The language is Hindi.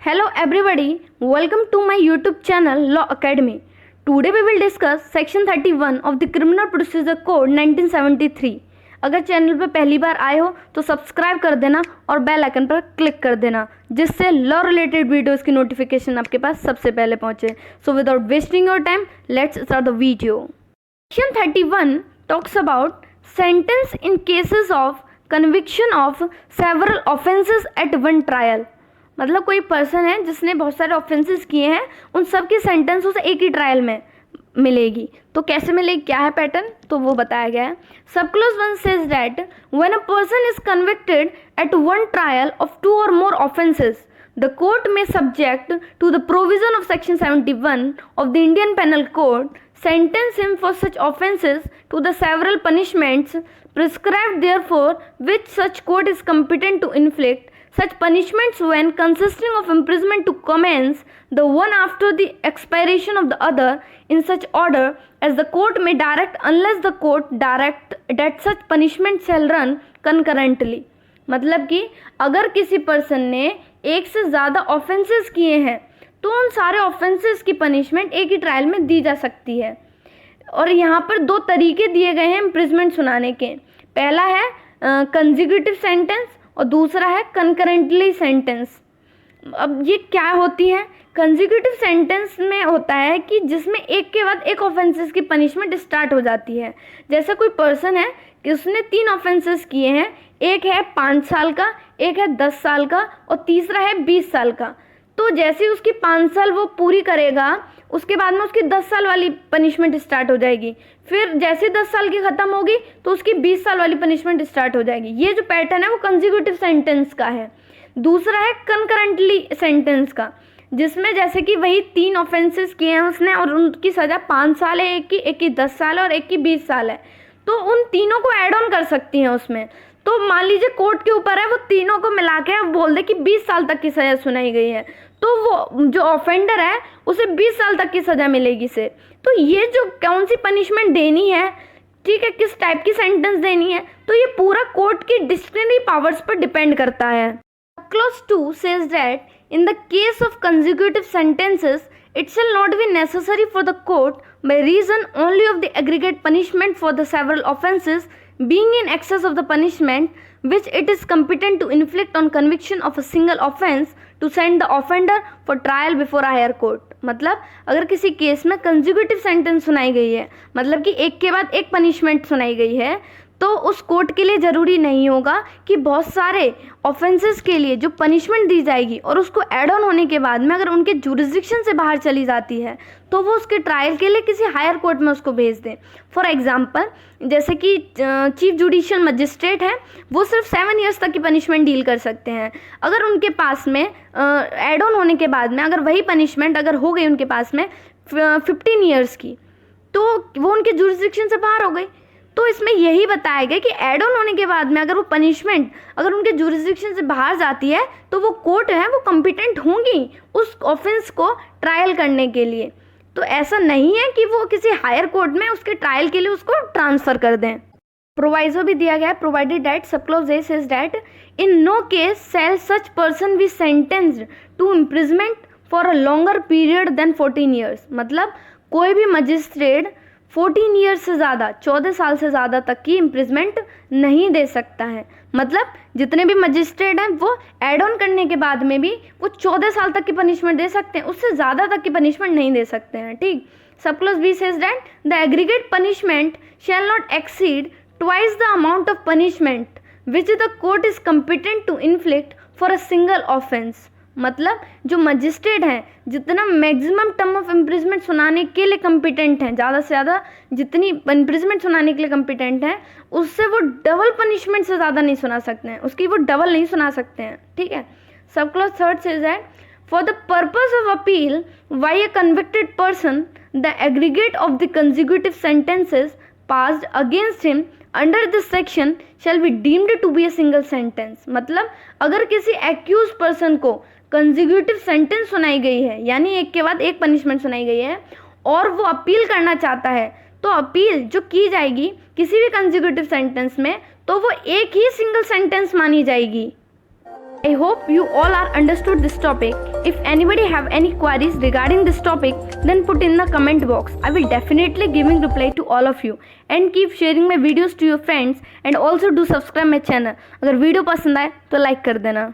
Hello everybody, welcome to my YouTube channel Law Academy. Today we will discuss section 31 of the Criminal Procedure Code 1973. अगर चैनल पर पहली बार आए हो तो सब्सक्राइब कर देना और बेल आइकन पर क्लिक कर देना जिससे लॉ रिलेटेड वीडियोस की नोटिफिकेशन आपके पास सबसे पहले पहुंचे. So without wasting your time, let's start the video. Section 31 talks about sentence in cases of conviction of several offences at one trial. मतलब कोई पर्सन है जिसने बहुत सारे ऑफेंसेस किए हैं, उन सब की सेंटेंस उसे एक ही ट्रायल में मिलेगी. तो कैसे मिलेगी, क्या है पैटर्न, तो वो बताया गया है. Sub clause 1 says that when a person is convicted at one trial of 2 or more offences the court may subject to the provision of section 71 of the Indian Penal Code sentence him for such offences to the several punishments prescribed therefore which such court is competent to inflict. Such punishments when consisting of imprisonment to commence the one after the expiration of the other in such order as the court may direct unless the court direct that such punishment shall run concurrently. मतलब कि अगर किसी पर्सन ने एक से ज़्यादा ऑफेंसेस किए हैं तो उन सारे ऑफेंसेस की पनिशमेंट एक ही ट्रायल में दी जा सकती है. और यहाँ पर 2 तरीके दिए गए हैं इम्प्रिजमेंट सुनाने के. पहला है कंजिक्यूटिव सेंटेंस और दूसरा है कंकरेंटली सेंटेंस. अब ये क्या होती है, कंजिक्यूटिव सेंटेंस में होता है कि जिसमें एक के बाद एक ऑफेंसेस की पनिशमेंट स्टार्ट हो जाती है. जैसे कोई पर्सन है कि उसने 3 ऑफेंसेस किए हैं, एक है 5 साल का, एक है 10 साल का और तीसरा है 20 साल का. तो जैसे ही उसकी 5 साल वो पूरी करेगा उसके बाद में उसकी 10 साल वाली पनिशमेंट स्टार्ट हो जाएगी. फिर जैसे 10 साल की ख़त्म होगी तो उसकी 20 साल वाली पनिशमेंट स्टार्ट हो जाएगी. ये जो पैटर्न है वो कंजिक्यूटिव सेंटेंस का है. दूसरा है कंकरेंटली सेंटेंस का, जिसमें जैसे कि वही 3 ऑफेंसेस किए हैं उसने और उनकी सज़ा 5 साल है, एक की 10 साल है और एक की 20 साल है. तो उन तीनों को ऐड ऑन कर सकती हैं उसमें. तो मान लीजिए कोर्ट के ऊपर है वो तीनों को मिला के बोल दे कि 20 साल तक की सज़ा सुनाई गई है, तो वो जो ऑफेंडर है उसे 20 साल तक की सज़ा मिलेगी से. तो ये जो कौन सी पनिशमेंट देनी है, ठीक है, किस टाइप की सेंटेंस देनी है, तो ये पूरा कोर्ट की डिस्क्रिशनरी पावर्स पर डिपेंड करता है. Clause 2 says that in the case of consecutive sentences it shall not be necessary for the court by reason only of the aggregate punishment for the several offences being in excess of the punishment which it is competent to inflict on conviction of a single offence to send the offender for trial before a higher court. मतलब अगर किसी केस में कंजिक्यूटिव सेंटेंस सुनाई गई है, मतलब कि एक के बाद एक पनिशमेंट सुनाई गई है, तो उस कोर्ट के लिए ज़रूरी नहीं होगा कि बहुत सारे ऑफेंसेस के लिए जो पनिशमेंट दी जाएगी और उसको ऐड ऑन होने के बाद में अगर उनके जुरिस्डिक्शन से बाहर चली जाती है तो वो उसके ट्रायल के लिए किसी हायर कोर्ट में उसको भेज दें. फॉर एग्जांपल जैसे कि चीफ जुडिशियल मजिस्ट्रेट है, वो सिर्फ 7 ईयर्स तक की पनिशमेंट डील कर सकते हैं. अगर उनके पास में ऐड ऑन होने के बाद में अगर वही पनिशमेंट अगर हो गई उनके पास में 15 ईयर्स की, तो वो उनके जुरिस्डिक्शन से बाहर हो गई. तो इसमें यही बताया गया कि ऐड ऑन होने के बाद में अगर वो पनिशमेंट अगर उनके जुरिस्डिक्शन से बाहर जाती है तो वो कोर्ट है वो कॉम्पिटेंट होंगी उस ऑफेंस को ट्रायल करने के लिए. तो ऐसा नहीं है कि वो किसी हायर कोर्ट में उसके ट्रायल के लिए उसको ट्रांसफ़र कर दें. प्रोवाइजो भी दिया गया है, provided that sub clause A says that in no case shall such person be sentenced to imprisonment for a longer period than 14 years. मतलब कोई भी मजिस्ट्रेट 14 ईयर्स से ज़्यादा 14 साल से ज़्यादा तक की इम्प्रिजमेंट नहीं दे सकता है. मतलब जितने भी मजिस्ट्रेट हैं वो ऐड ऑन करने के बाद में भी वो 14 साल तक की पनिशमेंट दे सकते हैं, उससे ज़्यादा तक की पनिशमेंट नहीं दे सकते हैं. ठीक. Sub clause B says that the aggregate punishment shall not exceed twice the amount of punishment which the court is competent to inflict for a single offence. मतलब जो मजिस्ट्रेट हैं जितना मैक्सिमम टर्म ऑफ इम्प्रिजमेंट सुनाने के लिए कम्पिटेंट हैं, ज़्यादा से ज़्यादा जितनी इम्प्रिजमेंट सुनाने के लिए कम्पिटेंट हैं, उससे वो डबल पनिशमेंट से ज़्यादा नहीं सुना सकते हैं, उसकी वो डबल नहीं सुना सकते हैं. ठीक है. Sub clause 3 says that for the purpose of appeal by a convicted person the aggregate of the consecutive sentences passed against him under this section shall be deemed to be a single sentence. मतलब अगर किसी एक्यूज पर्सन को कंजिक्यूटिव सेंटेंस सुनाई गई है, यानी एक के बाद एक पनिशमेंट सुनाई गई है, और वो अपील करना चाहता है, तो अपील जो की जाएगी किसी भी कंजिक्यूटिव सेंटेंस में तो वो एक ही सिंगल सेंटेंस मानी जाएगी. I hope you all are understood this topic. If anybody have any queries regarding this topic, then put in the comment box. I will definitely giving reply to all of you. And keep sharing my videos to your friends and also do subscribe my channel. अगर वीडियो पसंद आए तो लाइक कर देना.